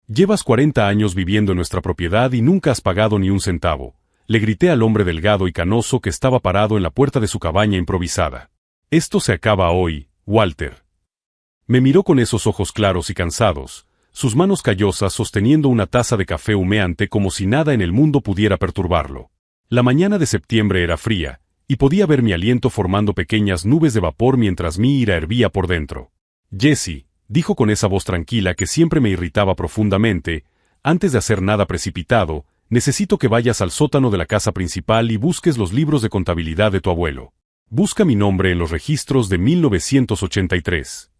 Llevas 40 años viviendo en nuestra propiedad y nunca has pagado ni un centavo, le grité al hombre delgado y canoso que estaba parado en la puerta de su cabaña improvisada. Esto se acaba hoy, Walter. Me miró con esos ojos claros y cansados, sus manos callosas sosteniendo una taza de café humeante como si nada en el mundo pudiera perturbarlo. La mañana de septiembre era fría, y podía ver mi aliento formando pequeñas nubes de vapor mientras mi ira hervía por dentro. Jesse, dijo con esa voz tranquila que siempre me irritaba profundamente, antes de hacer nada precipitado, necesito que vayas al sótano de la casa principal y busques los libros de contabilidad de tu abuelo. Busca mi nombre en los registros de 1983.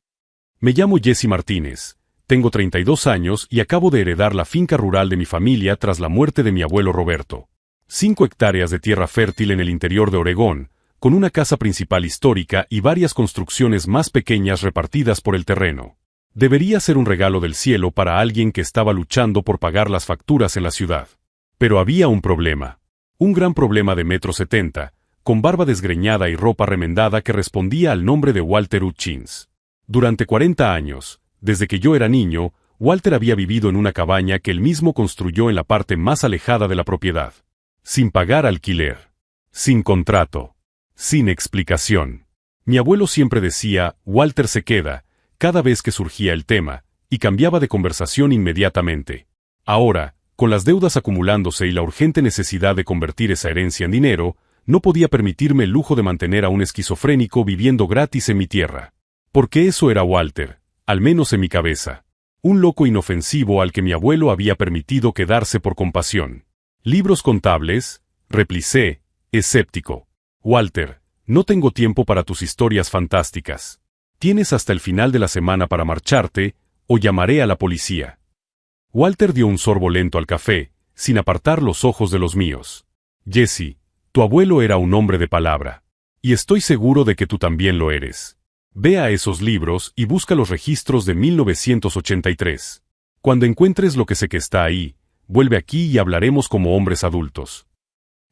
Me llamo Jesse Martínez, tengo 32 años y acabo de heredar la finca rural de mi familia tras la muerte de mi abuelo Roberto. 5 hectáreas de tierra fértil en el interior de Oregón, con una casa principal histórica y varias construcciones más pequeñas repartidas por el terreno. Debería ser un regalo del cielo para alguien que estaba luchando por pagar las facturas en la ciudad. Pero había un problema. Un gran problema de 1,70 m, con barba desgreñada y ropa remendada que respondía al nombre de Walter Hutchins. Durante 40 años, desde que yo era niño, Walter había vivido en una cabaña que él mismo construyó en la parte más alejada de la propiedad. Sin pagar alquiler. Sin contrato. Sin explicación. Mi abuelo siempre decía, Walter se queda, cada vez que surgía el tema, y cambiaba de conversación inmediatamente. Ahora, con las deudas acumulándose y la urgente necesidad de convertir esa herencia en dinero, no podía permitirme el lujo de mantener a un esquizofrénico viviendo gratis en mi tierra. Porque eso era Walter, al menos en mi cabeza. Un loco inofensivo al que mi abuelo había permitido quedarse por compasión. ¿Libros contables? Replicé, escéptico. Walter, no tengo tiempo para tus historias fantásticas. Tienes hasta el final de la semana para marcharte, o llamaré a la policía. Walter dio un sorbo lento al café, sin apartar los ojos de los míos. Jesse, tu abuelo era un hombre de palabra. Y estoy seguro de que tú también lo eres. Ve a esos libros y busca los registros de 1983. Cuando encuentres lo que sé que está ahí, vuelve aquí y hablaremos como hombres adultos.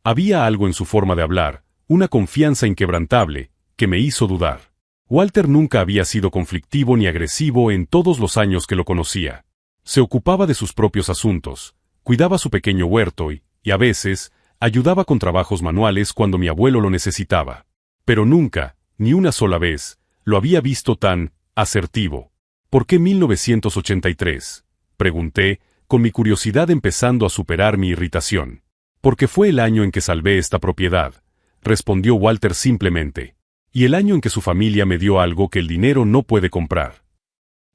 Había algo en su forma de hablar, una confianza inquebrantable, que me hizo dudar. Walter nunca había sido conflictivo ni agresivo en todos los años que lo conocía. Se ocupaba de sus propios asuntos, cuidaba su pequeño huerto y, a veces, ayudaba con trabajos manuales cuando mi abuelo lo necesitaba. Pero nunca, ni una sola vez, lo había visto tan asertivo. ¿Por qué 1983? Pregunté, con mi curiosidad empezando a superar mi irritación. Porque fue el año en que salvé esta propiedad, respondió Walter simplemente. Y el año en que su familia me dio algo que el dinero no puede comprar.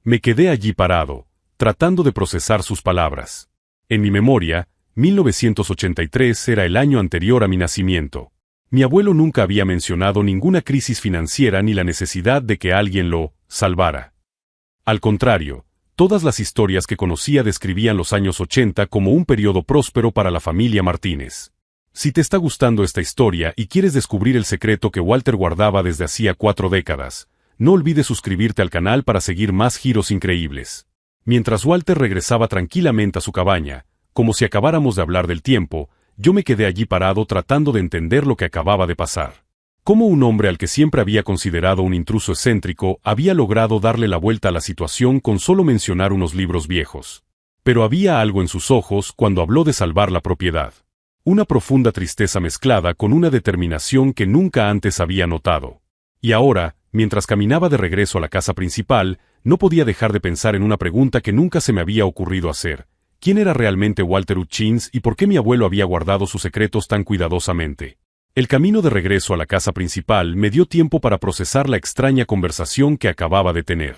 Me quedé allí parado, tratando de procesar sus palabras. En mi memoria, 1983 era el año anterior a mi nacimiento. Mi abuelo nunca había mencionado ninguna crisis financiera ni la necesidad de que alguien lo salvara. Al contrario, todas las historias que conocía describían los años 80 como un periodo próspero para la familia Martínez. Si te está gustando esta historia y quieres descubrir el secreto que Walter guardaba desde hacía 4 décadas, no olvides suscribirte al canal para seguir más giros increíbles. Mientras Walter regresaba tranquilamente a su cabaña, como si acabáramos de hablar del tiempo, yo me quedé allí parado tratando de entender lo que acababa de pasar. Cómo un hombre al que siempre había considerado un intruso excéntrico había logrado darle la vuelta a la situación con solo mencionar unos libros viejos. Pero había algo en sus ojos cuando habló de salvar la propiedad. Una profunda tristeza mezclada con una determinación que nunca antes había notado. Y ahora, mientras caminaba de regreso a la casa principal, no podía dejar de pensar en una pregunta que nunca se me había ocurrido hacer. ¿Quién era realmente Walter Hutchins y por qué mi abuelo había guardado sus secretos tan cuidadosamente? El camino de regreso a la casa principal me dio tiempo para procesar la extraña conversación que acababa de tener.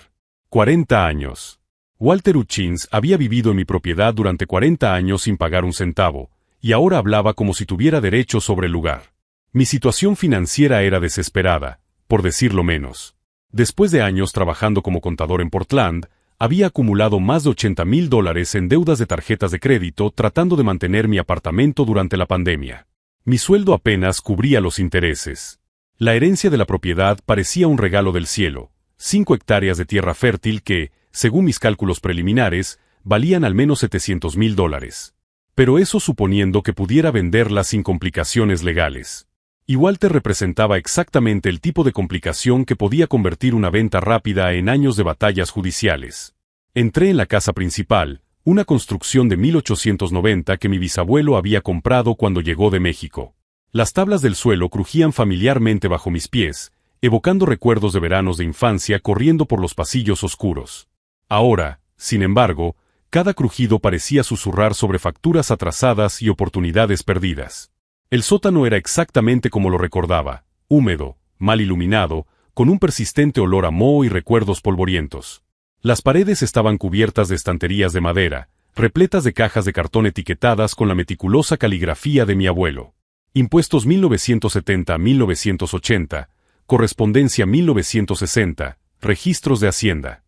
40 años. Walter Hutchins había vivido en mi propiedad durante 40 años sin pagar un centavo, y ahora hablaba como si tuviera derecho sobre el lugar. Mi situación financiera era desesperada, por decirlo menos. Después de años trabajando como contador en Portland, había acumulado más de $80,000 en deudas de tarjetas de crédito tratando de mantener mi apartamento durante la pandemia. Mi sueldo apenas cubría los intereses. La herencia de la propiedad parecía un regalo del cielo, 5 hectáreas de tierra fértil que, según mis cálculos preliminares, valían al menos $700,000. Pero eso suponiendo que pudiera venderla sin complicaciones legales. Y Walter representaba exactamente el tipo de complicación que podía convertir una venta rápida en años de batallas judiciales. Entré en la casa principal, una construcción de 1890 que mi bisabuelo había comprado cuando llegó de México. Las tablas del suelo crujían familiarmente bajo mis pies, evocando recuerdos de veranos de infancia corriendo por los pasillos oscuros. Ahora, sin embargo, cada crujido parecía susurrar sobre facturas atrasadas y oportunidades perdidas. El sótano era exactamente como lo recordaba, húmedo, mal iluminado, con un persistente olor a moho y recuerdos polvorientos. Las paredes estaban cubiertas de estanterías de madera, repletas de cajas de cartón etiquetadas con la meticulosa caligrafía de mi abuelo. Impuestos 1970-1980, correspondencia 1960, registros de Hacienda.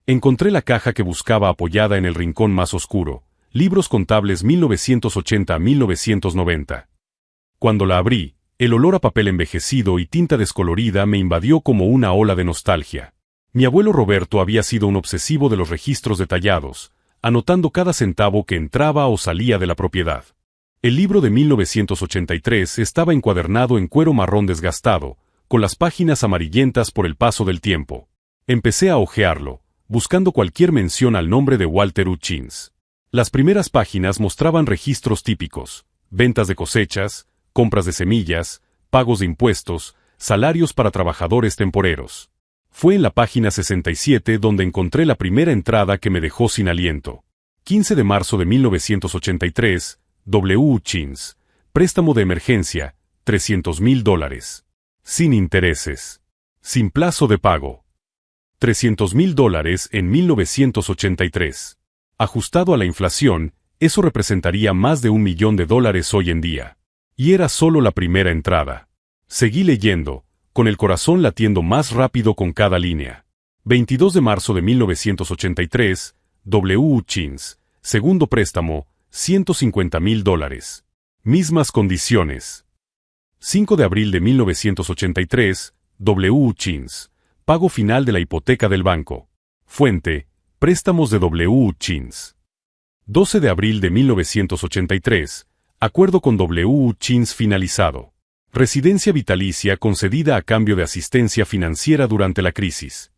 Encontré la caja que buscaba apoyada en el rincón más oscuro, libros contables 1980-1990. Cuando la abrí, el olor a papel envejecido y tinta descolorida me invadió como una ola de nostalgia. Mi abuelo Roberto había sido un obsesivo de los registros detallados, anotando cada centavo que entraba o salía de la propiedad. El libro de 1983 estaba encuadernado en cuero marrón desgastado, con las páginas amarillentas por el paso del tiempo. Empecé a hojearlo, buscando cualquier mención al nombre de Walter Hutchins. Las primeras páginas mostraban registros típicos, ventas de cosechas, compras de semillas, pagos de impuestos, salarios para trabajadores temporeros. Fue en la página 67 donde encontré la primera entrada que me dejó sin aliento. 15 de marzo de 1983, W. Hutchins, préstamo de emergencia, $300,000. Sin intereses. Sin plazo de pago. $300,000 en 1983. Ajustado a la inflación, eso representaría más de $1 millón hoy en día. Y era solo la primera entrada. Seguí leyendo, con el corazón latiendo más rápido con cada línea. 22 de marzo de 1983, W. Hutchins, segundo préstamo, $150,000. Mismas condiciones. 5 de abril de 1983, W. Hutchins, pago final de la hipoteca del banco. Fuente, préstamos de W. Hutchins. 12 de abril de 1983, acuerdo con W. Hutchins finalizado. Residencia vitalicia concedida a cambio de asistencia financiera durante la crisis.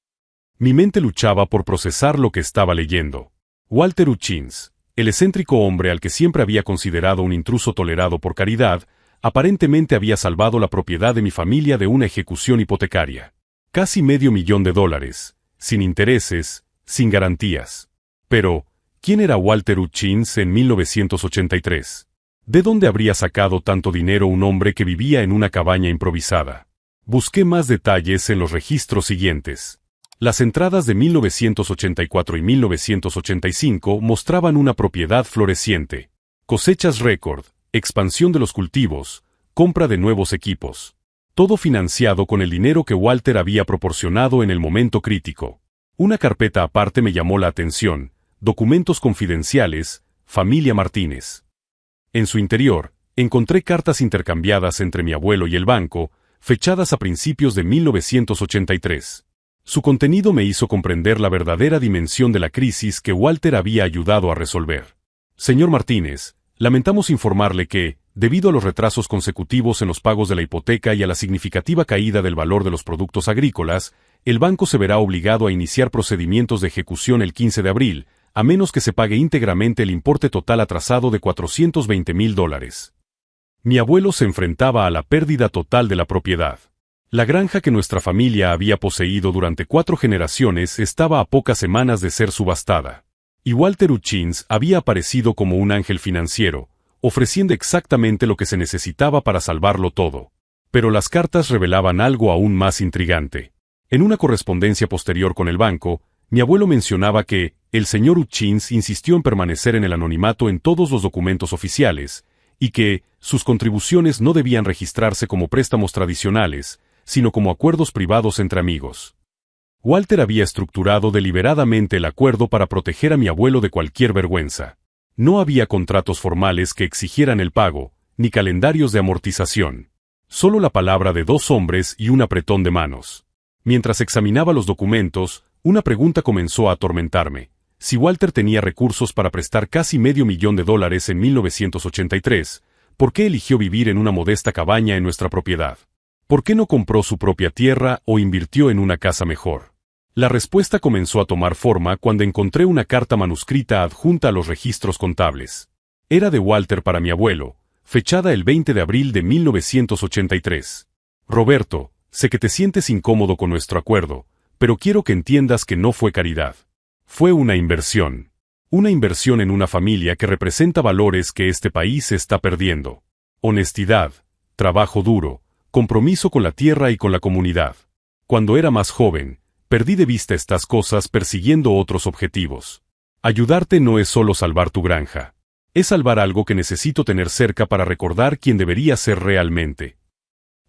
Mi mente luchaba por procesar lo que estaba leyendo. Walter Hutchins, el excéntrico hombre al que siempre había considerado un intruso tolerado por caridad, aparentemente había salvado la propiedad de mi familia de una ejecución hipotecaria. Casi $500,000, sin intereses, sin garantías. Pero, ¿quién era Walter Hutchins en 1983? ¿De dónde habría sacado tanto dinero un hombre que vivía en una cabaña improvisada? Busqué más detalles en los registros siguientes. Las entradas de 1984 y 1985 mostraban una propiedad floreciente. Cosechas récord, expansión de los cultivos, compra de nuevos equipos. Todo financiado con el dinero que Walter había proporcionado en el momento crítico. Una carpeta aparte me llamó la atención, documentos confidenciales, familia Martínez. En su interior, encontré cartas intercambiadas entre mi abuelo y el banco, fechadas a principios de 1983. Su contenido me hizo comprender la verdadera dimensión de la crisis que Walter había ayudado a resolver. Señor Martínez, lamentamos informarle que, debido a los retrasos consecutivos en los pagos de la hipoteca y a la significativa caída del valor de los productos agrícolas, el banco se verá obligado a iniciar procedimientos de ejecución el 15 de abril, a menos que se pague íntegramente el importe total atrasado de $420,000. Mi abuelo se enfrentaba a la pérdida total de la propiedad. La granja que nuestra familia había poseído durante 4 generaciones estaba a pocas semanas de ser subastada. Y Walter Hutchins había aparecido como un ángel financiero, ofreciendo exactamente lo que se necesitaba para salvarlo todo. Pero las cartas revelaban algo aún más intrigante. En una correspondencia posterior con el banco, mi abuelo mencionaba que el señor Hutchins insistió en permanecer en el anonimato en todos los documentos oficiales, y que sus contribuciones no debían registrarse como préstamos tradicionales, sino como acuerdos privados entre amigos. Walter había estructurado deliberadamente el acuerdo para proteger a mi abuelo de cualquier vergüenza. No había contratos formales que exigieran el pago, ni calendarios de amortización. Solo la palabra de 2 hombres y un apretón de manos. Mientras examinaba los documentos, una pregunta comenzó a atormentarme. Si Walter tenía recursos para prestar casi $500,000 en 1983, ¿por qué eligió vivir en una modesta cabaña en nuestra propiedad? ¿Por qué no compró su propia tierra o invirtió en una casa mejor? La respuesta comenzó a tomar forma cuando encontré una carta manuscrita adjunta a los registros contables. Era de Walter para mi abuelo, fechada el 20 de abril de 1983. Roberto, sé que te sientes incómodo con nuestro acuerdo, pero quiero que entiendas que no fue caridad. Fue una inversión. Una inversión en una familia que representa valores que este país está perdiendo. Honestidad, trabajo duro, compromiso con la tierra y con la comunidad. Cuando era más joven, perdí de vista estas cosas persiguiendo otros objetivos. Ayudarte no es solo salvar tu granja. Es salvar algo que necesito tener cerca para recordar quién debería ser realmente.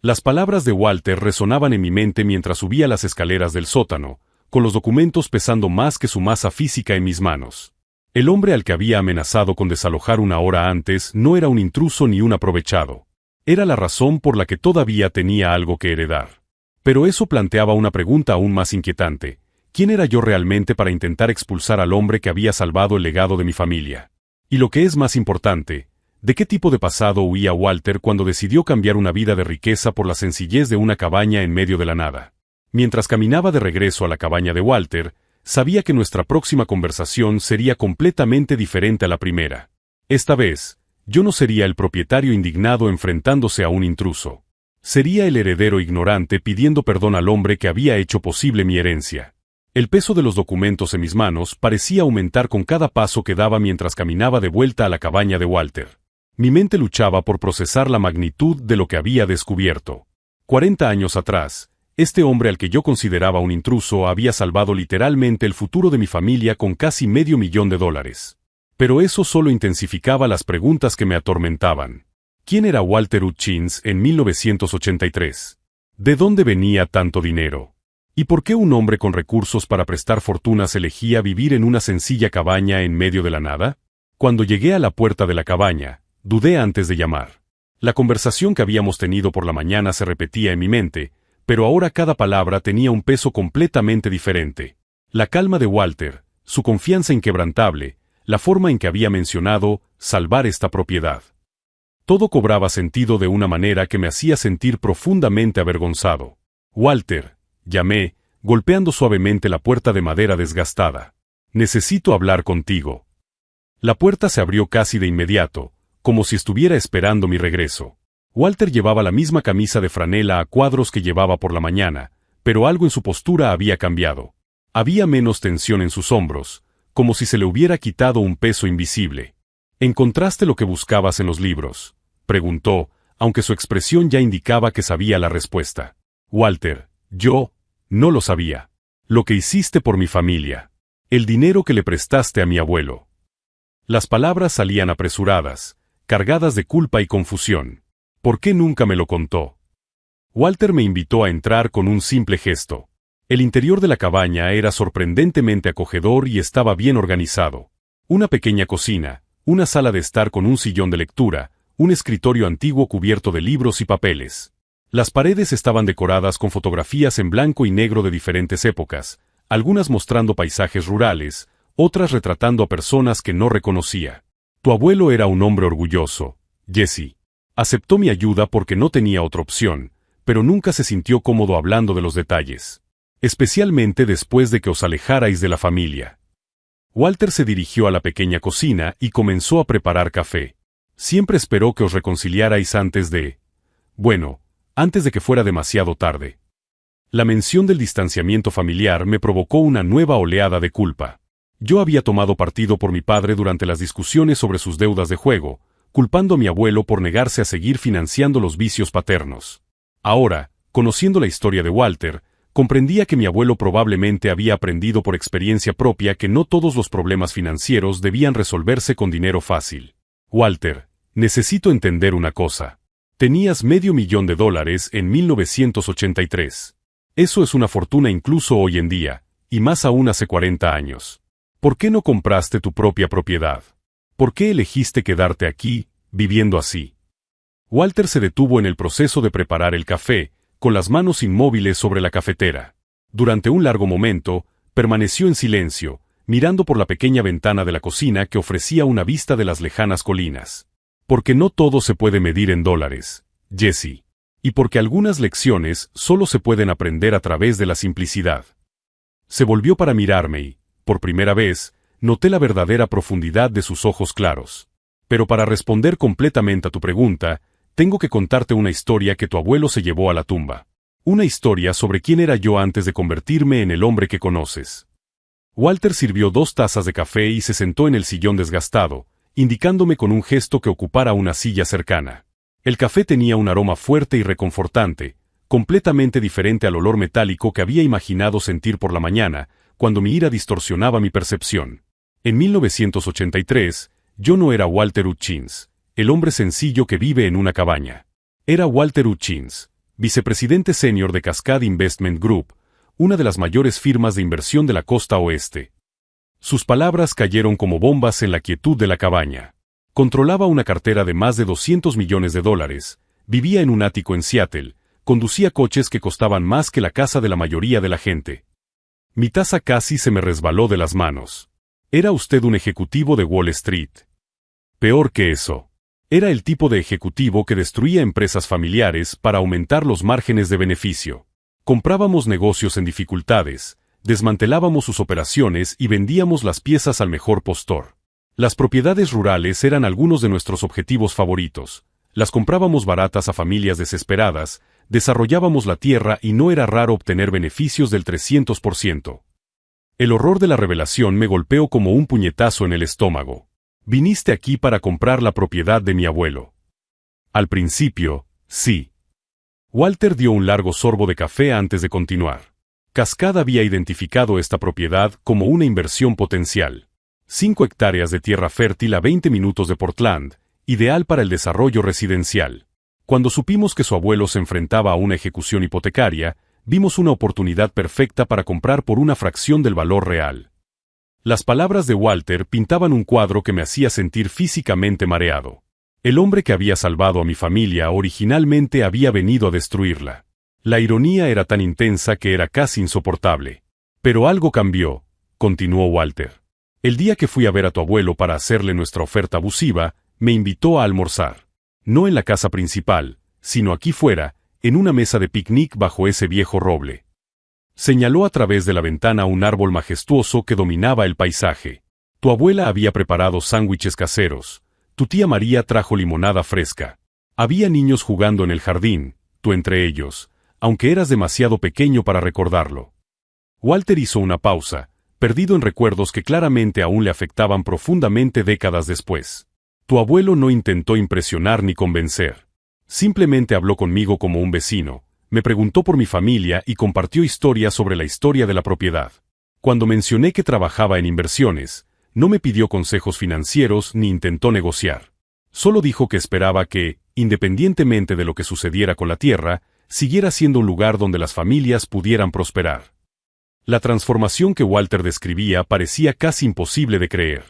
Las palabras de Walter resonaban en mi mente mientras subía las escaleras del sótano, con los documentos pesando más que su masa física en mis manos. El hombre al que había amenazado con desalojar una hora antes no era un intruso ni un aprovechado. Era la razón por la que todavía tenía algo que heredar. Pero eso planteaba una pregunta aún más inquietante. ¿Quién era yo realmente para intentar expulsar al hombre que había salvado el legado de mi familia? Y lo que es más importante, ¿de qué tipo de pasado huía Walter cuando decidió cambiar una vida de riqueza por la sencillez de una cabaña en medio de la nada? Mientras caminaba de regreso a la cabaña de Walter, sabía que nuestra próxima conversación sería completamente diferente a la primera. Esta vez, yo no sería el propietario indignado enfrentándose a un intruso. Sería el heredero ignorante pidiendo perdón al hombre que había hecho posible mi herencia. El peso de los documentos en mis manos parecía aumentar con cada paso que daba mientras caminaba de vuelta a la cabaña de Walter. Mi mente luchaba por procesar la magnitud de lo que había descubierto. 40 años atrás, este hombre al que yo consideraba un intruso había salvado literalmente el futuro de mi familia con casi $500,000. Pero eso solo intensificaba las preguntas que me atormentaban. ¿Quién era Walter Hutchins en 1983? ¿De dónde venía tanto dinero? ¿Y por qué un hombre con recursos para prestar fortunas elegía vivir en una sencilla cabaña en medio de la nada? Cuando llegué a la puerta de la cabaña, dudé antes de llamar. La conversación que habíamos tenido por la mañana se repetía en mi mente, pero ahora cada palabra tenía un peso completamente diferente. La calma de Walter, su confianza inquebrantable, la forma en que había mencionado salvar esta propiedad. Todo cobraba sentido de una manera que me hacía sentir profundamente avergonzado. Walter, llamé, golpeando suavemente la puerta de madera desgastada. Necesito hablar contigo. La puerta se abrió casi de inmediato, como si estuviera esperando mi regreso. Walter llevaba la misma camisa de franela a cuadros que llevaba por la mañana, pero algo en su postura había cambiado. Había menos tensión en sus hombros, como si se le hubiera quitado un peso invisible. ¿Encontraste lo que buscabas en los libros?, preguntó, aunque su expresión ya indicaba que sabía la respuesta. Walter, yo no lo sabía. Lo que hiciste por mi familia. El dinero que le prestaste a mi abuelo. Las palabras salían apresuradas, cargadas de culpa y confusión. ¿Por qué nunca me lo contó? Walter me invitó a entrar con un simple gesto. El interior de la cabaña era sorprendentemente acogedor y estaba bien organizado. Una pequeña cocina, una sala de estar con un sillón de lectura, un escritorio antiguo cubierto de libros y papeles. Las paredes estaban decoradas con fotografías en blanco y negro de diferentes épocas, algunas mostrando paisajes rurales, otras retratando a personas que no reconocía. Tu abuelo era un hombre orgulloso, Jesse. Aceptó mi ayuda porque no tenía otra opción, pero nunca se sintió cómodo hablando de los detalles. Especialmente después de que os alejarais de la familia. Walter se dirigió a la pequeña cocina y comenzó a preparar café. Siempre esperó que os reconciliarais antes de que fuera demasiado tarde. La mención del distanciamiento familiar me provocó una nueva oleada de culpa. Yo había tomado partido por mi padre durante las discusiones sobre sus deudas de juego, culpando a mi abuelo por negarse a seguir financiando los vicios paternos. Ahora, conociendo la historia de Walter, comprendía que mi abuelo probablemente había aprendido por experiencia propia que no todos los problemas financieros debían resolverse con dinero fácil. Walter, necesito entender una cosa. Tenías $500,000 en 1983. Eso es una fortuna incluso hoy en día, y más aún hace 40 años. ¿Por qué no compraste tu propia propiedad? ¿Por qué elegiste quedarte aquí, viviendo así? Walter se detuvo en el proceso de preparar el café, con las manos inmóviles sobre la cafetera. Durante un largo momento, permaneció en silencio, mirando por la pequeña ventana de la cocina que ofrecía una vista de las lejanas colinas. Porque no todo se puede medir en dólares, Jesse. Y porque algunas lecciones solo se pueden aprender a través de la simplicidad. Se volvió para mirarme y, por primera vez, noté la verdadera profundidad de sus ojos claros. Pero para responder completamente a tu pregunta, tengo que contarte una historia que tu abuelo se llevó a la tumba. Una historia sobre quién era yo antes de convertirme en el hombre que conoces. Walter sirvió 2 tazas de café y se sentó en el sillón desgastado, indicándome con un gesto que ocupara una silla cercana. El café tenía un aroma fuerte y reconfortante, completamente diferente al olor metálico que había imaginado sentir por la mañana, cuando mi ira distorsionaba mi percepción. En 1983, yo no era Walter Hutchins, el hombre sencillo que vive en una cabaña. Era Walter Hutchins, vicepresidente senior de Cascade Investment Group, una de las mayores firmas de inversión de la costa oeste. Sus palabras cayeron como bombas en la quietud de la cabaña. Controlaba una cartera de más de $200 millones, vivía en un ático en Seattle, conducía coches que costaban más que la casa de la mayoría de la gente. Mi taza casi se me resbaló de las manos. Era usted un ejecutivo de Wall Street. Peor que eso. Era el tipo de ejecutivo que destruía empresas familiares para aumentar los márgenes de beneficio. Comprábamos negocios en dificultades, desmantelábamos sus operaciones y vendíamos las piezas al mejor postor. Las propiedades rurales eran algunos de nuestros objetivos favoritos. Las comprábamos baratas a familias desesperadas, desarrollábamos la tierra y no era raro obtener beneficios del 300%. El horror de la revelación me golpeó como un puñetazo en el estómago. Viniste aquí para comprar la propiedad de mi abuelo. Al principio, sí. Walter dio un largo sorbo de café antes de continuar. Cascade había identificado esta propiedad como una inversión potencial. 5 hectáreas de tierra fértil a 20 minutos de Portland, ideal para el desarrollo residencial. Cuando supimos que su abuelo se enfrentaba a una ejecución hipotecaria, vimos una oportunidad perfecta para comprar por una fracción del valor real. Las palabras de Walter pintaban un cuadro que me hacía sentir físicamente mareado. El hombre que había salvado a mi familia originalmente había venido a destruirla. La ironía era tan intensa que era casi insoportable. Pero algo cambió, continuó Walter. El día que fui a ver a tu abuelo para hacerle nuestra oferta abusiva, me invitó a almorzar. No en la casa principal, sino aquí fuera, en una mesa de picnic bajo ese viejo roble. Señaló a través de la ventana un árbol majestuoso que dominaba el paisaje. Tu abuela había preparado sándwiches caseros. Tu tía María trajo limonada fresca. Había niños jugando en el jardín, tú entre ellos, aunque eras demasiado pequeño para recordarlo. Walter hizo una pausa, perdido en recuerdos que claramente aún le afectaban profundamente décadas después. Tu abuelo no intentó impresionar ni convencer. Simplemente habló conmigo como un vecino, me preguntó por mi familia y compartió historias sobre la historia de la propiedad. Cuando mencioné que trabajaba en inversiones, no me pidió consejos financieros ni intentó negociar. Solo dijo que esperaba que, independientemente de lo que sucediera con la tierra, siguiera siendo un lugar donde las familias pudieran prosperar. La transformación que Walter describía parecía casi imposible de creer.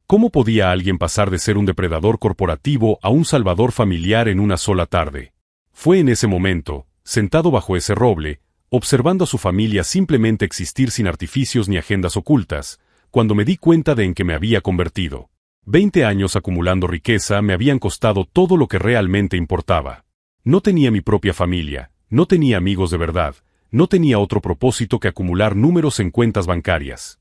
¿Cómo podía alguien pasar de ser un depredador corporativo a un salvador familiar en una sola tarde? Fue en ese momento, sentado bajo ese roble, observando a su familia simplemente existir sin artificios ni agendas ocultas, cuando me di cuenta de en qué me había convertido. 20 años acumulando riqueza me habían costado todo lo que realmente importaba. No tenía mi propia familia, no tenía amigos de verdad, no tenía otro propósito que acumular números en cuentas bancarias.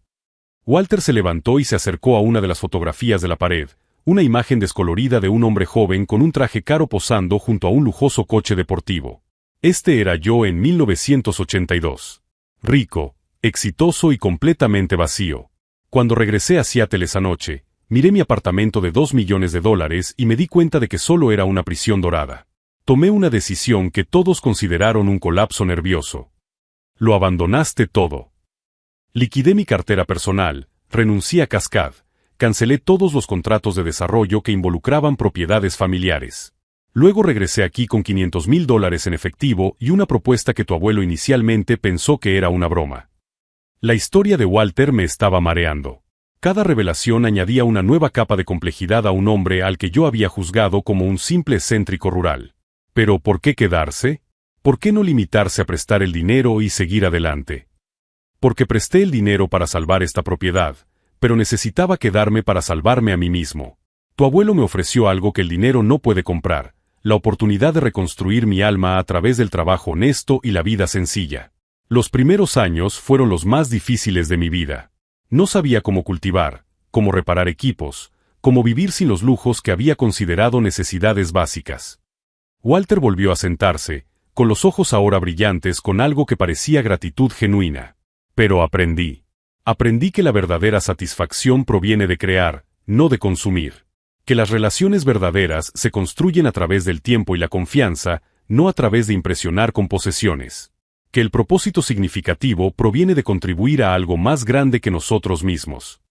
Walter se levantó y se acercó a una de las fotografías de la pared, una imagen descolorida de un hombre joven con un traje caro posando junto a un lujoso coche deportivo. Este era yo en 1982. Rico, exitoso y completamente vacío. Cuando regresé a Seattle esa noche, miré mi apartamento de $2 millones y me di cuenta de que solo era una prisión dorada. Tomé una decisión que todos consideraron un colapso nervioso. Lo abandonaste todo. Liquidé mi cartera personal, renuncié a Cascade, cancelé todos los contratos de desarrollo que involucraban propiedades familiares. Luego regresé aquí con $500,000 en efectivo y una propuesta que tu abuelo inicialmente pensó que era una broma. La historia de Walter me estaba mareando. Cada revelación añadía una nueva capa de complejidad a un hombre al que yo había juzgado como un simple excéntrico rural. Pero ¿por qué quedarse? ¿Por qué no limitarse a prestar el dinero y seguir adelante? Porque presté el dinero para salvar esta propiedad, pero necesitaba quedarme para salvarme a mí mismo. Tu abuelo me ofreció algo que el dinero no puede comprar, la oportunidad de reconstruir mi alma a través del trabajo honesto y la vida sencilla. Los primeros años fueron los más difíciles de mi vida. No sabía cómo cultivar, cómo reparar equipos, cómo vivir sin los lujos que había considerado necesidades básicas. Walter volvió a sentarse, con los ojos ahora brillantes con algo que parecía gratitud genuina. Pero aprendí. Aprendí que la verdadera satisfacción proviene de crear, no de consumir. Que las relaciones verdaderas se construyen a través del tiempo y la confianza, no a través de impresionar con posesiones. Que el propósito significativo proviene de contribuir a algo más grande que nosotros mismos.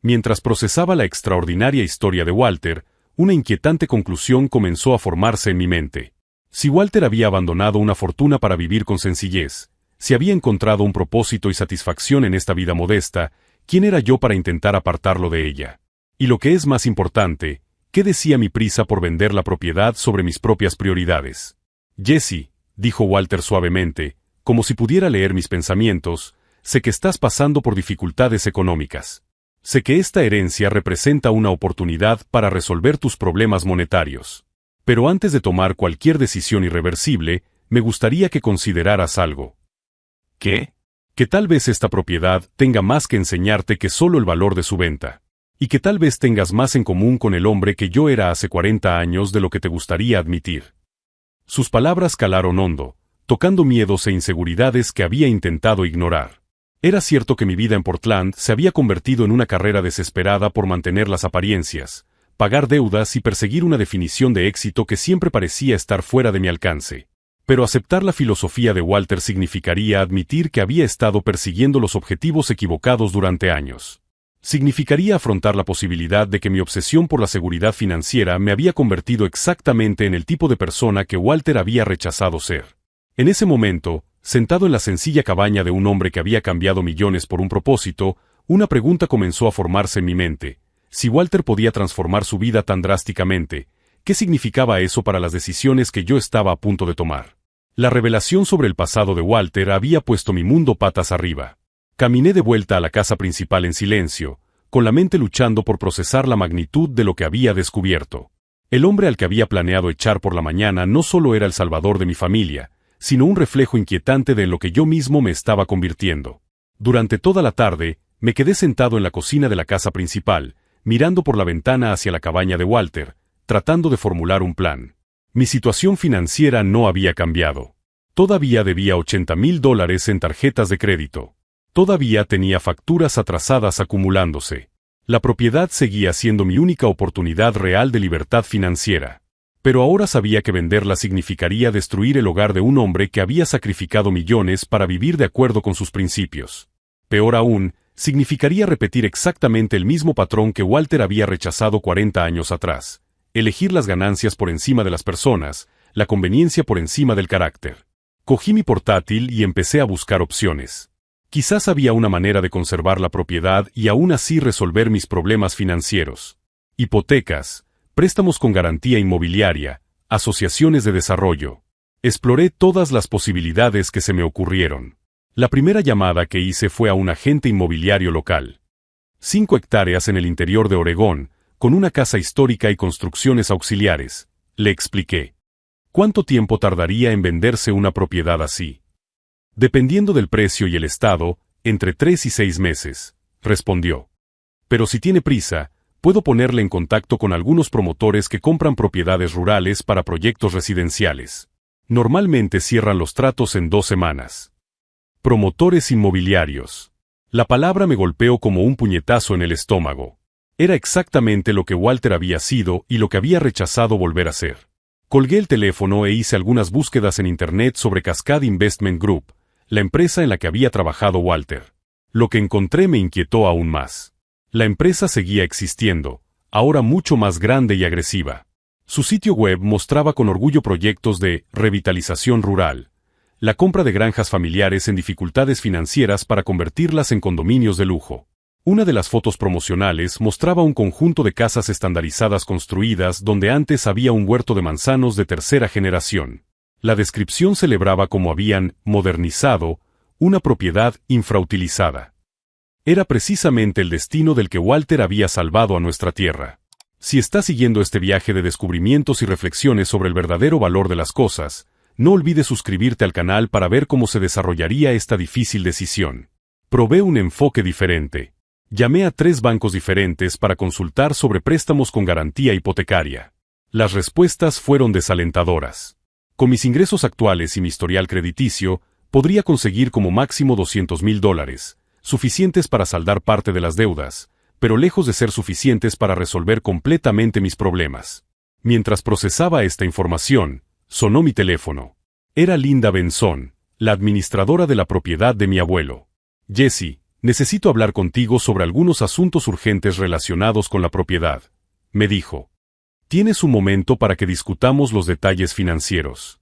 Mientras procesaba la extraordinaria historia de Walter, una inquietante conclusión comenzó a formarse en mi mente. Si Walter había abandonado una fortuna para vivir con sencillez, si había encontrado un propósito y satisfacción en esta vida modesta, ¿quién era yo para intentar apartarlo de ella? Y lo que es más importante, ¿qué decía mi prisa por vender la propiedad sobre mis propias prioridades? Jesse, dijo Walter suavemente, como si pudiera leer mis pensamientos, sé que estás pasando por dificultades económicas. Sé que esta herencia representa una oportunidad para resolver tus problemas monetarios. Pero antes de tomar cualquier decisión irreversible, me gustaría que consideraras algo. ¿Qué? Que tal vez esta propiedad tenga más que enseñarte que solo el valor de su venta. Y que tal vez tengas más en común con el hombre que yo era hace 40 años de lo que te gustaría admitir. Sus palabras calaron hondo, tocando miedos e inseguridades que había intentado ignorar. Era cierto que mi vida en Portland se había convertido en una carrera desesperada por mantener las apariencias, pagar deudas y perseguir una definición de éxito que siempre parecía estar fuera de mi alcance. Pero aceptar la filosofía de Walter significaría admitir que había estado persiguiendo los objetivos equivocados durante años. Significaría afrontar la posibilidad de que mi obsesión por la seguridad financiera me había convertido exactamente en el tipo de persona que Walter había rechazado ser. En ese momento, sentado en la sencilla cabaña de un hombre que había cambiado millones por un propósito, una pregunta comenzó a formarse en mi mente. Si Walter podía transformar su vida tan drásticamente, ¿qué significaba eso para las decisiones que yo estaba a punto de tomar? La revelación sobre el pasado de Walter había puesto mi mundo patas arriba. Caminé de vuelta a la casa principal en silencio, con la mente luchando por procesar la magnitud de lo que había descubierto. El hombre al que había planeado echar por la mañana no solo era el salvador de mi familia, sino un reflejo inquietante de en lo que yo mismo me estaba convirtiendo. Durante toda la tarde, me quedé sentado en la cocina de la casa principal, mirando por la ventana hacia la cabaña de Walter, tratando de formular un plan. Mi situación financiera no había cambiado. Todavía debía $80,000 en tarjetas de crédito. Todavía tenía facturas atrasadas acumulándose. La propiedad seguía siendo mi única oportunidad real de libertad financiera. Pero ahora sabía que venderla significaría destruir el hogar de un hombre que había sacrificado millones para vivir de acuerdo con sus principios. Peor aún, significaría repetir exactamente el mismo patrón que Walter había rechazado 40 años atrás. Elegir las ganancias por encima de las personas, la conveniencia por encima del carácter. Cogí mi portátil y empecé a buscar opciones. Quizás había una manera de conservar la propiedad y aún así resolver mis problemas financieros. Hipotecas, préstamos con garantía inmobiliaria, asociaciones de desarrollo. Exploré todas las posibilidades que se me ocurrieron. La primera llamada que hice fue a un agente inmobiliario local. 5 hectáreas en el interior de Oregón, con una casa histórica y construcciones auxiliares, le expliqué. ¿Cuánto tiempo tardaría en venderse una propiedad así? Dependiendo del precio y el estado, entre 3 y 6 meses, respondió. Pero si tiene prisa, puedo ponerle en contacto con algunos promotores que compran propiedades rurales para proyectos residenciales. Normalmente cierran los tratos en 2 semanas. Promotores inmobiliarios. La palabra me golpeó como un puñetazo en el estómago. Era exactamente lo que Walter había sido y lo que había rechazado volver a ser. Colgué el teléfono e hice algunas búsquedas en Internet sobre Cascade Investment Group, la empresa en la que había trabajado Walter. Lo que encontré me inquietó aún más. La empresa seguía existiendo, ahora mucho más grande y agresiva. Su sitio web mostraba con orgullo proyectos de revitalización rural, la compra de granjas familiares en dificultades financieras para convertirlas en condominios de lujo. Una de las fotos promocionales mostraba un conjunto de casas estandarizadas construidas donde antes había un huerto de manzanos de tercera generación. La descripción celebraba cómo habían modernizado una propiedad infrautilizada. Era precisamente el destino del que Walter había salvado a nuestra tierra. Si está siguiendo este viaje de descubrimientos y reflexiones sobre el verdadero valor de las cosas, No olvides suscribirte al canal para ver cómo se desarrollaría esta difícil decisión. Probé un enfoque diferente. Llamé a 3 bancos diferentes para consultar sobre préstamos con garantía hipotecaria. Las respuestas fueron desalentadoras. Con mis ingresos actuales y mi historial crediticio, podría conseguir como máximo $200,000, suficientes para saldar parte de las deudas, pero lejos de ser suficientes para resolver completamente mis problemas. Mientras procesaba esta información, sonó mi teléfono. Era Linda Benson, la administradora de la propiedad de mi abuelo. Jesse, necesito hablar contigo sobre algunos asuntos urgentes relacionados con la propiedad, me dijo. ¿Tienes un momento para que discutamos los detalles financieros?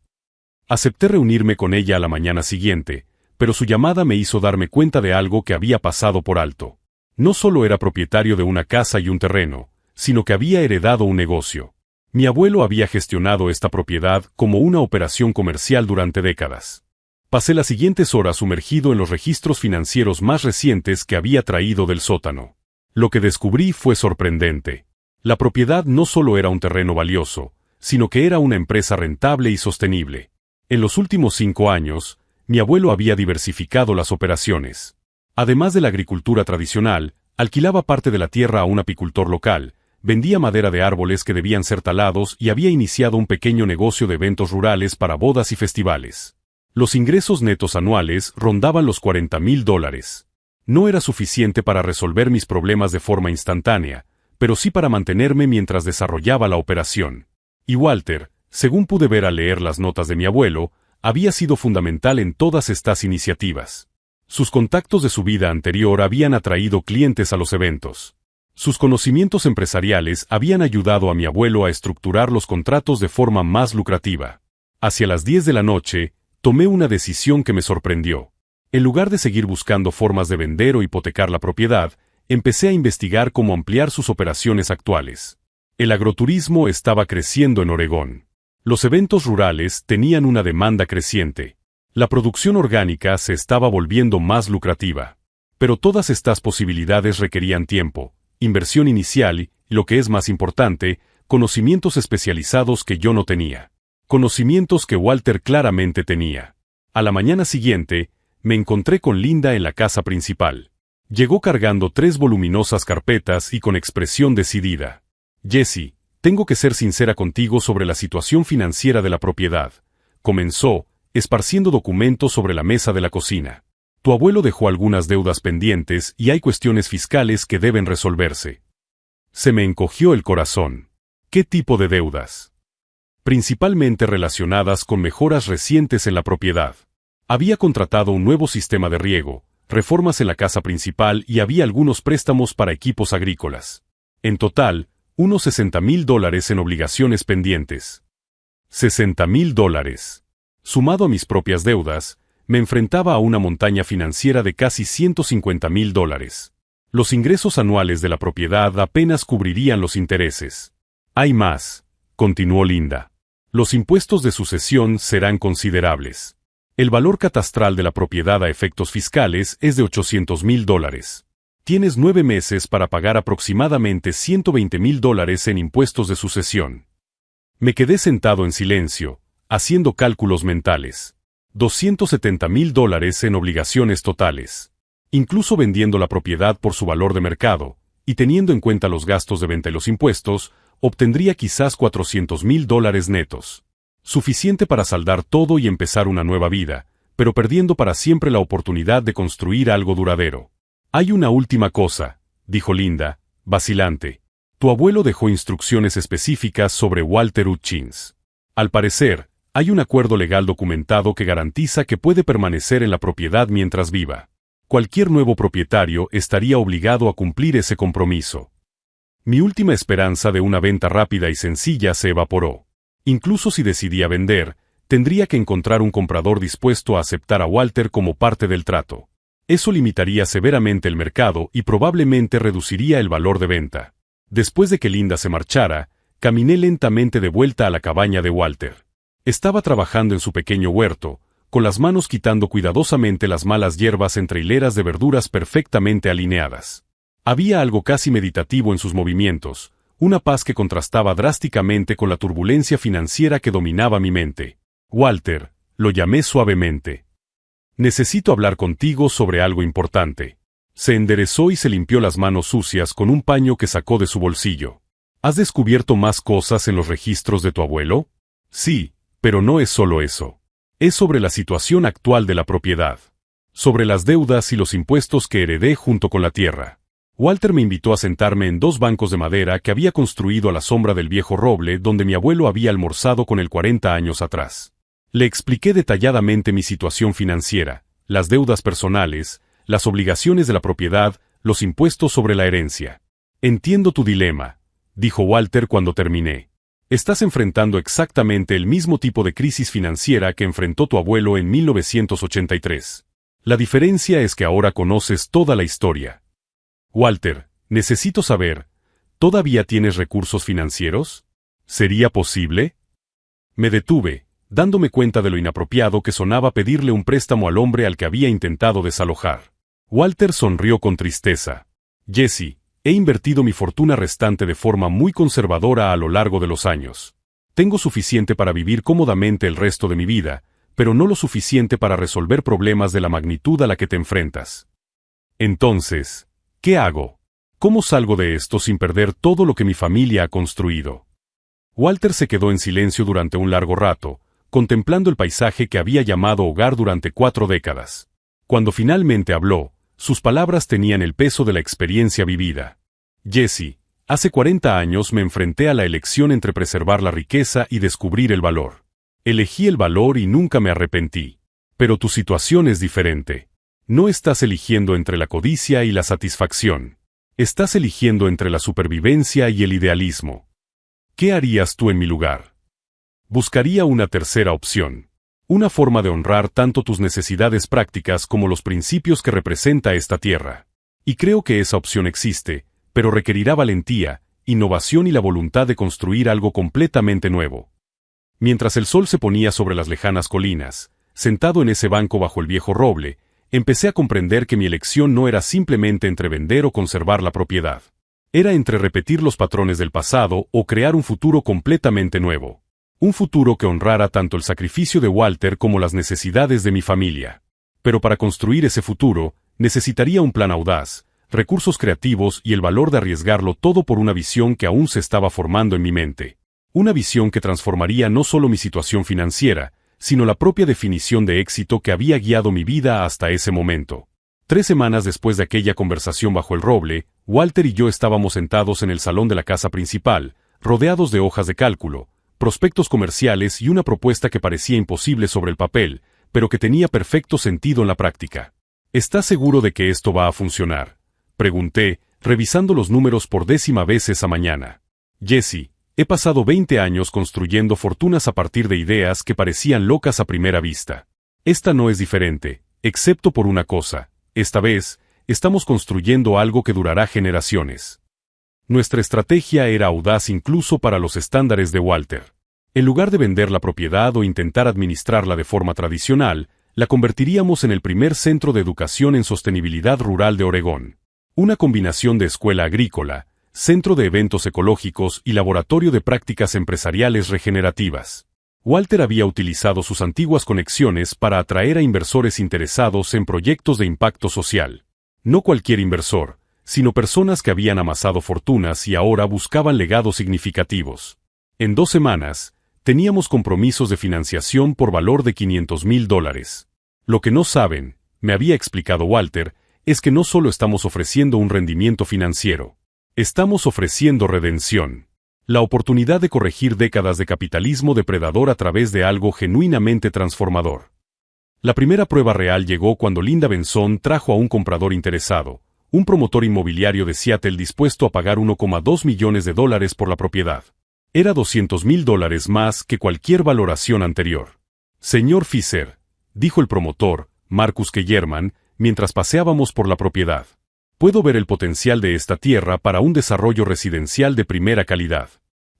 Acepté reunirme con ella a la mañana siguiente, pero su llamada me hizo darme cuenta de algo que había pasado por alto. No solo era propietario de una casa y un terreno, sino que había heredado un negocio. Mi abuelo había gestionado esta propiedad como una operación comercial durante décadas. Pasé las siguientes horas sumergido en los registros financieros más recientes que había traído del sótano. Lo que descubrí fue sorprendente. La propiedad no solo era un terreno valioso, sino que era una empresa rentable y sostenible. En los últimos 5 años, mi abuelo había diversificado las operaciones. Además de la agricultura tradicional, alquilaba parte de la tierra a un apicultor local, vendía madera de árboles que debían ser talados y había iniciado un pequeño negocio de eventos rurales para bodas y festivales. Los ingresos netos anuales rondaban los $40,000. No era suficiente para resolver mis problemas de forma instantánea, pero sí para mantenerme mientras desarrollaba la operación. Y Walter, según pude ver al leer las notas de mi abuelo, había sido fundamental en todas estas iniciativas. Sus contactos de su vida anterior habían atraído clientes a los eventos. Sus conocimientos empresariales habían ayudado a mi abuelo a estructurar los contratos de forma más lucrativa. Hacia las 10 de la noche, tomé una decisión que me sorprendió. En lugar de seguir buscando formas de vender o hipotecar la propiedad, empecé a investigar cómo ampliar sus operaciones actuales. El agroturismo estaba creciendo en Oregón. Los eventos rurales tenían una demanda creciente. La producción orgánica se estaba volviendo más lucrativa. Pero todas estas posibilidades requerían tiempo, inversión inicial y, lo que es más importante, conocimientos especializados que yo no tenía. Conocimientos que Walter claramente tenía. A la mañana siguiente, me encontré con Linda en la casa principal. Llegó cargando 3 voluminosas carpetas y con expresión decidida. Jesse, tengo que ser sincera contigo sobre la situación financiera de la propiedad. Comenzó, esparciendo documentos sobre la mesa de la cocina. Tu abuelo dejó algunas deudas pendientes y hay cuestiones fiscales que deben resolverse. Se me encogió el corazón. ¿Qué tipo de deudas? Principalmente relacionadas con mejoras recientes en la propiedad. Había contratado un nuevo sistema de riego, reformas en la casa principal y había algunos préstamos para equipos agrícolas. En total, unos $60,000 en obligaciones pendientes. $60,000. Sumado a mis propias deudas, me enfrentaba a una montaña financiera de casi $150,000. Los ingresos anuales de la propiedad apenas cubrirían los intereses. Hay más, continuó Linda. Los impuestos de sucesión serán considerables. El valor catastral de la propiedad a efectos fiscales es de $800,000. Tienes 9 meses para pagar aproximadamente $120,000 en impuestos de sucesión. Me quedé sentado en silencio, haciendo cálculos mentales. $270,000 en obligaciones totales. Incluso vendiendo la propiedad por su valor de mercado, y teniendo en cuenta los gastos de venta y los impuestos, obtendría quizás $400,000 netos. Suficiente para saldar todo y empezar una nueva vida, pero perdiendo para siempre la oportunidad de construir algo duradero. Hay una última cosa, dijo Linda, vacilante. Tu abuelo dejó instrucciones específicas sobre Walter Hutchins. Al parecer, hay un acuerdo legal documentado que garantiza que puede permanecer en la propiedad mientras viva. Cualquier nuevo propietario estaría obligado a cumplir ese compromiso. Mi última esperanza de una venta rápida y sencilla se evaporó. Incluso si decidía vender, tendría que encontrar un comprador dispuesto a aceptar a Walter como parte del trato. Eso limitaría severamente el mercado y probablemente reduciría el valor de venta. Después de que Linda se marchara, caminé lentamente de vuelta a la cabaña de Walter. Estaba trabajando en su pequeño huerto, con las manos quitando cuidadosamente las malas hierbas entre hileras de verduras perfectamente alineadas. Había algo casi meditativo en sus movimientos, una paz que contrastaba drásticamente con la turbulencia financiera que dominaba mi mente. Walter, lo llamé suavemente. Necesito hablar contigo sobre algo importante. Se enderezó y se limpió las manos sucias con un paño que sacó de su bolsillo. ¿Has descubierto más cosas en los registros de tu abuelo? Sí, pero no es solo eso. Es sobre la situación actual de la propiedad. Sobre las deudas y los impuestos que heredé junto con la tierra. Walter me invitó a sentarme en 2 bancos de madera que había construido a la sombra del viejo roble donde mi abuelo había almorzado con él 40 años atrás. Le expliqué detalladamente mi situación financiera, las deudas personales, las obligaciones de la propiedad, los impuestos sobre la herencia. Entiendo tu dilema, dijo Walter cuando terminé. Estás enfrentando exactamente el mismo tipo de crisis financiera que enfrentó tu abuelo en 1983. La diferencia es que ahora conoces toda la historia. Walter, necesito saber, ¿todavía tienes recursos financieros? ¿Sería posible? Me detuve, dándome cuenta de lo inapropiado que sonaba pedirle un préstamo al hombre al que había intentado desalojar. Walter sonrió con tristeza. Jesse, he invertido mi fortuna restante de forma muy conservadora a lo largo de los años. Tengo suficiente para vivir cómodamente el resto de mi vida, pero no lo suficiente para resolver problemas de la magnitud a la que te enfrentas. Entonces, ¿qué hago? ¿Cómo salgo de esto sin perder todo lo que mi familia ha construido? Walter se quedó en silencio durante un largo rato, contemplando el paisaje que había llamado hogar durante 4 décadas. Cuando finalmente habló, sus palabras tenían el peso de la experiencia vivida. Jesse, hace 40 años me enfrenté a la elección entre preservar la riqueza y descubrir el valor. Elegí el valor y nunca me arrepentí. Pero tu situación es diferente. No estás eligiendo entre la codicia y la satisfacción. Estás eligiendo entre la supervivencia y el idealismo. ¿Qué harías tú en mi lugar? Buscaría una tercera opción. Una forma de honrar tanto tus necesidades prácticas como los principios que representa esta tierra. Y creo que esa opción existe, pero requerirá valentía, innovación y la voluntad de construir algo completamente nuevo. Mientras el sol se ponía sobre las lejanas colinas, sentado en ese banco bajo el viejo roble, empecé a comprender que mi elección no era simplemente entre vender o conservar la propiedad. Era entre repetir los patrones del pasado o crear un futuro completamente nuevo. Un futuro que honrara tanto el sacrificio de Walter como las necesidades de mi familia. Pero para construir ese futuro, necesitaría un plan audaz, recursos creativos y el valor de arriesgarlo todo por una visión que aún se estaba formando en mi mente. Una visión que transformaría no solo mi situación financiera, sino la propia definición de éxito que había guiado mi vida hasta ese momento. 3 semanas después de aquella conversación bajo el roble, Walter y yo estábamos sentados en el salón de la casa principal, rodeados de hojas de cálculo, prospectos comerciales y una propuesta que parecía imposible sobre el papel, pero que tenía perfecto sentido en la práctica. ¿Estás seguro de que esto va a funcionar?, pregunté, revisando los números por 10ª vez esa mañana. Jesse, he pasado 20 años construyendo fortunas a partir de ideas que parecían locas a primera vista. Esta no es diferente, excepto por una cosa. Esta vez, estamos construyendo algo que durará generaciones. Nuestra estrategia era audaz incluso para los estándares de Walter. En lugar de vender la propiedad o intentar administrarla de forma tradicional, la convertiríamos en el primer centro de educación en sostenibilidad rural de Oregón. Una combinación de escuela agrícola, centro de eventos ecológicos y laboratorio de prácticas empresariales regenerativas. Walter había utilizado sus antiguas conexiones para atraer a inversores interesados en proyectos de impacto social. No cualquier inversor, sino personas que habían amasado fortunas y ahora buscaban legados significativos. En 2 semanas, teníamos compromisos de financiación por valor de $500,000. Lo que no saben, me había explicado Walter, es que no solo estamos ofreciendo un rendimiento financiero. Estamos ofreciendo redención. La oportunidad de corregir décadas de capitalismo depredador a través de algo genuinamente transformador. La primera prueba real llegó cuando Linda Benson trajo a un comprador interesado, un promotor inmobiliario de Seattle dispuesto a pagar $1,2 millones por la propiedad. Era $200,000 más que cualquier valoración anterior. Señor Fisher, dijo el promotor, Marcus Kellerman, mientras paseábamos por la propiedad. Puedo ver el potencial de esta tierra para un desarrollo residencial de primera calidad.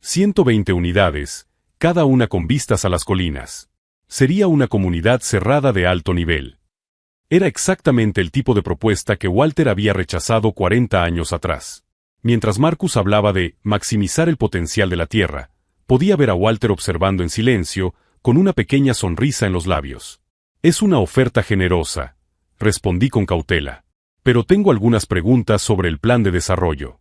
120 unidades, cada una con vistas a las colinas. Sería una comunidad cerrada de alto nivel. Era exactamente el tipo de propuesta que Walter había rechazado 40 años atrás. Mientras Marcus hablaba de maximizar el potencial de la tierra, podía ver a Walter observando en silencio, con una pequeña sonrisa en los labios. Es una oferta generosa, respondí con cautela. Pero tengo algunas preguntas sobre el plan de desarrollo.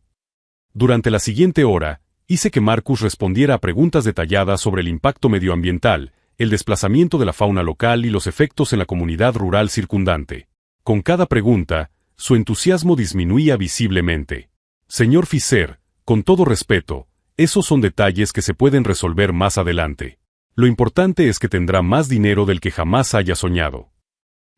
Durante la siguiente hora, hice que Marcus respondiera a preguntas detalladas sobre el impacto medioambiental, el desplazamiento de la fauna local y los efectos en la comunidad rural circundante. Con cada pregunta, su entusiasmo disminuía visiblemente. Señor Fisher, con todo respeto, esos son detalles que se pueden resolver más adelante. Lo importante es que tendrá más dinero del que jamás haya soñado.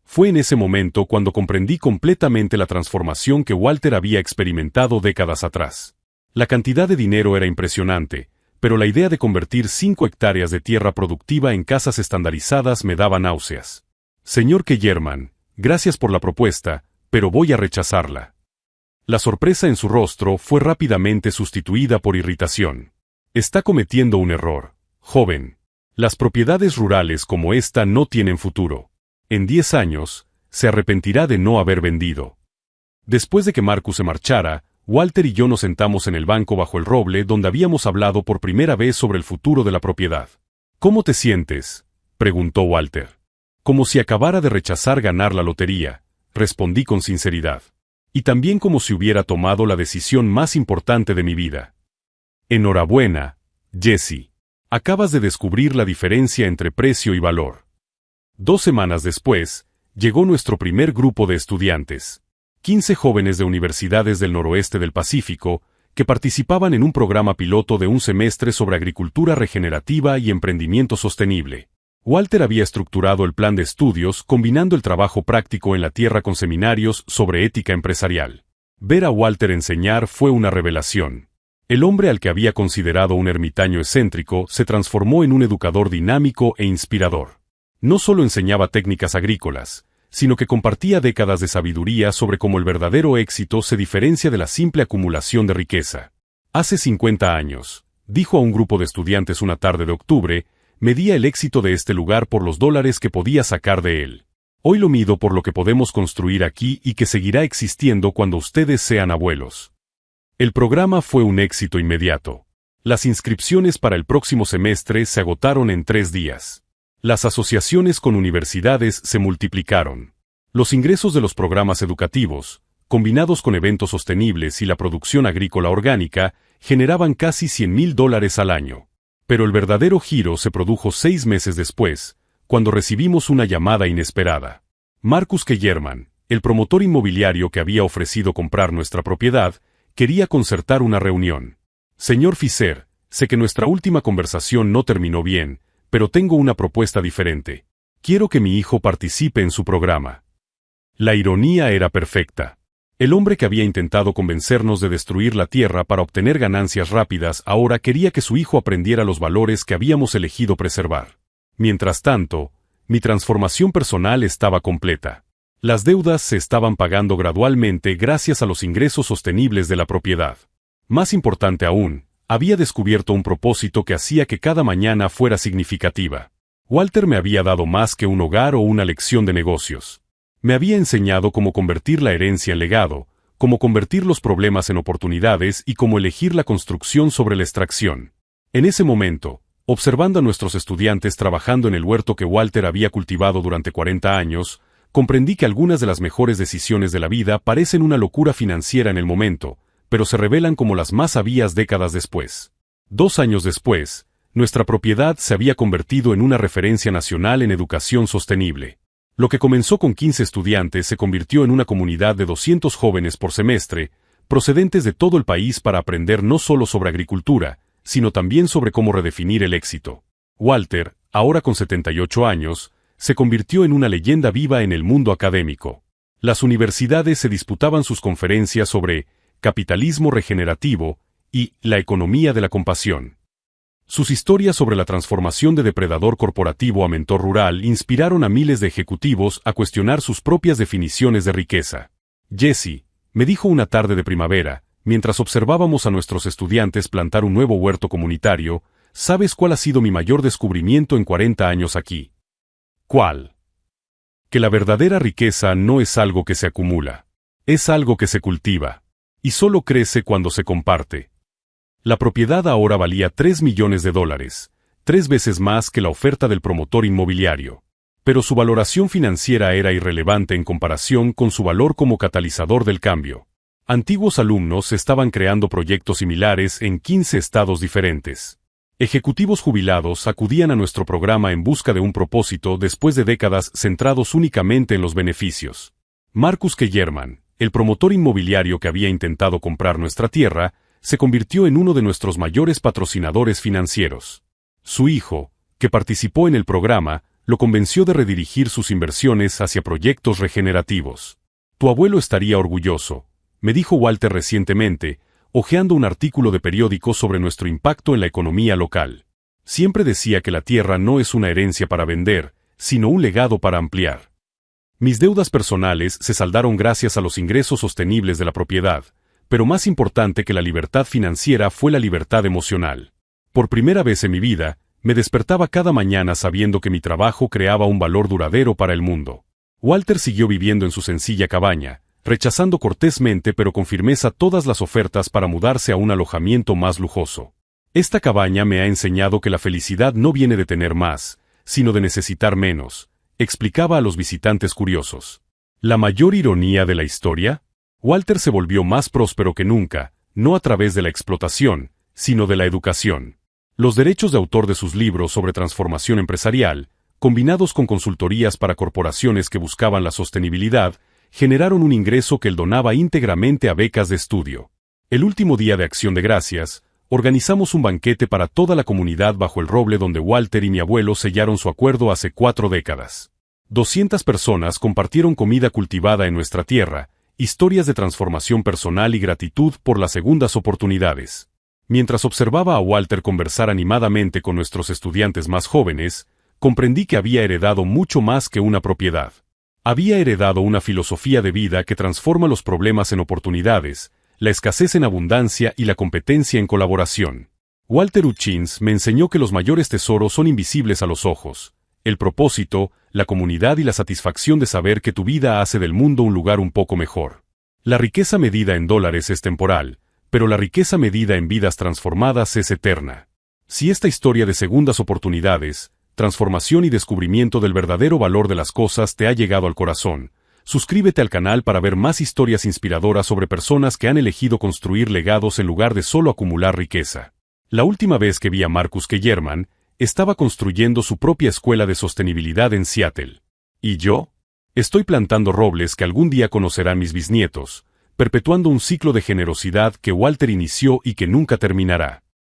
Fue en ese momento cuando comprendí completamente la transformación que Walter había experimentado décadas atrás. La cantidad de dinero era impresionante, pero la idea de convertir 5 hectáreas de tierra productiva en casas estandarizadas me daba náuseas. Señor Kellerman, gracias por la propuesta, pero voy a rechazarla. La sorpresa en su rostro fue rápidamente sustituida por irritación. Está cometiendo un error, joven. Las propiedades rurales como esta no tienen futuro. En 10 años, se arrepentirá de no haber vendido. Después de que Marcus se marchara, Walter y yo nos sentamos en el banco bajo el roble donde habíamos hablado por primera vez sobre el futuro de la propiedad. ¿Cómo te sientes?, preguntó Walter. Como si acabara de rechazar ganar la lotería, respondí con sinceridad. Y también como si hubiera tomado la decisión más importante de mi vida. Enhorabuena, Jesse. Acabas de descubrir la diferencia entre precio y valor. 2 semanas después, llegó nuestro primer grupo de estudiantes. 15 jóvenes de universidades del noroeste del Pacífico, que participaban en un programa piloto de un semestre sobre agricultura regenerativa y emprendimiento sostenible. Walter había estructurado el plan de estudios combinando el trabajo práctico en la tierra con seminarios sobre ética empresarial. Ver a Walter enseñar fue una revelación. El hombre al que había considerado un ermitaño excéntrico se transformó en un educador dinámico e inspirador. No solo enseñaba técnicas agrícolas, sino que compartía décadas de sabiduría sobre cómo el verdadero éxito se diferencia de la simple acumulación de riqueza. Hace 50 años, dijo a un grupo de estudiantes una tarde de octubre, medía el éxito de este lugar por los dólares que podía sacar de él. Hoy lo mido por lo que podemos construir aquí y que seguirá existiendo cuando ustedes sean abuelos. El programa fue un éxito inmediato. Las inscripciones para el próximo semestre se agotaron en 3 días. Las asociaciones con universidades se multiplicaron. Los ingresos de los programas educativos, combinados con eventos sostenibles y la producción agrícola orgánica, generaban casi $100,000 al año. Pero el verdadero giro se produjo 6 meses después, cuando recibimos una llamada inesperada. Marcus Kellerman, el promotor inmobiliario que había ofrecido comprar nuestra propiedad, quería concertar una reunión. Señor Fisher, sé que nuestra última conversación no terminó bien, pero tengo una propuesta diferente. Quiero que mi hijo participe en su programa. La ironía era perfecta. El hombre que había intentado convencernos de destruir la tierra para obtener ganancias rápidas ahora quería que su hijo aprendiera los valores que habíamos elegido preservar. Mientras tanto, mi transformación personal estaba completa. Las deudas se estaban pagando gradualmente gracias a los ingresos sostenibles de la propiedad. Más importante aún, había descubierto un propósito que hacía que cada mañana fuera significativa. Walter me había dado más que un hogar o una lección de negocios. Me había enseñado cómo convertir la herencia en legado, cómo convertir los problemas en oportunidades y cómo elegir la construcción sobre la extracción. En ese momento, observando a nuestros estudiantes trabajando en el huerto que Walter había cultivado durante 40 años, comprendí que algunas de las mejores decisiones de la vida parecen una locura financiera en el momento, pero se revelan como las más sabias décadas después. 2 años después, nuestra propiedad se había convertido en una referencia nacional en educación sostenible. Lo que comenzó con 15 estudiantes se convirtió en una comunidad de 200 jóvenes por semestre, procedentes de todo el país para aprender no solo sobre agricultura, sino también sobre cómo redefinir el éxito. Walter, ahora con 78 años, se convirtió en una leyenda viva en el mundo académico. Las universidades se disputaban sus conferencias sobre capitalismo regenerativo y la economía de la compasión. Sus historias sobre la transformación de depredador corporativo a mentor rural inspiraron a miles de ejecutivos a cuestionar sus propias definiciones de riqueza. Jesse, me dijo una tarde de primavera, mientras observábamos a nuestros estudiantes plantar un nuevo huerto comunitario, ¿sabes cuál ha sido mi mayor descubrimiento en 40 años aquí? ¿Cuál? Que la verdadera riqueza no es algo que se acumula. Es algo que se cultiva. Y solo crece cuando se comparte. La propiedad ahora valía $3 millones, 3 veces más que la oferta del promotor inmobiliario. Pero su valoración financiera era irrelevante en comparación con su valor como catalizador del cambio. Antiguos alumnos estaban creando proyectos similares en 15 estados diferentes. Ejecutivos jubilados acudían a nuestro programa en busca de un propósito después de décadas centrados únicamente en los beneficios. Marcus Kellerman, el promotor inmobiliario que había intentado comprar nuestra tierra, se convirtió en uno de nuestros mayores patrocinadores financieros. Su hijo, que participó en el programa, lo convenció de redirigir sus inversiones hacia proyectos regenerativos. Tu abuelo estaría orgulloso, me dijo Walter recientemente, hojeando un artículo de periódico sobre nuestro impacto en la economía local. Siempre decía que la tierra no es una herencia para vender, sino un legado para ampliar. Mis deudas personales se saldaron gracias a los ingresos sostenibles de la propiedad, pero más importante que la libertad financiera fue la libertad emocional. Por primera vez en mi vida, me despertaba cada mañana sabiendo que mi trabajo creaba un valor duradero para el mundo. Walter siguió viviendo en su sencilla cabaña, rechazando cortésmente pero con firmeza todas las ofertas para mudarse a un alojamiento más lujoso. Esta cabaña me ha enseñado que la felicidad no viene de tener más, sino de necesitar menos, explicaba a los visitantes curiosos. ¿La mayor ironía de la historia? Walter se volvió más próspero que nunca, no a través de la explotación, sino de la educación. Los derechos de autor de sus libros sobre transformación empresarial, combinados con consultorías para corporaciones que buscaban la sostenibilidad, generaron un ingreso que él donaba íntegramente a becas de estudio. El último día de Acción de Gracias, organizamos un banquete para toda la comunidad bajo el roble donde Walter y mi abuelo sellaron su acuerdo hace 4 décadas. 200 personas compartieron comida cultivada en nuestra tierra, historias de transformación personal y gratitud por las segundas oportunidades. Mientras observaba a Walter conversar animadamente con nuestros estudiantes más jóvenes, comprendí que había heredado mucho más que una propiedad. Había heredado una filosofía de vida que transforma los problemas en oportunidades, la escasez en abundancia y la competencia en colaboración. Walter Hutchins me enseñó que los mayores tesoros son invisibles a los ojos: el propósito, la comunidad y la satisfacción de saber que tu vida hace del mundo un lugar un poco mejor. La riqueza medida en dólares es temporal, pero la riqueza medida en vidas transformadas es eterna. Si esta historia de segundas oportunidades, transformación y descubrimiento del verdadero valor de las cosas te ha llegado al corazón, suscríbete al canal para ver más historias inspiradoras sobre personas que han elegido construir legados en lugar de solo acumular riqueza. La última vez que vi a Marcus Kellerman, estaba construyendo su propia escuela de sostenibilidad en Seattle. ¿Y yo? Estoy plantando robles que algún día conocerán mis bisnietos, perpetuando un ciclo de generosidad que Walter inició y que nunca terminará.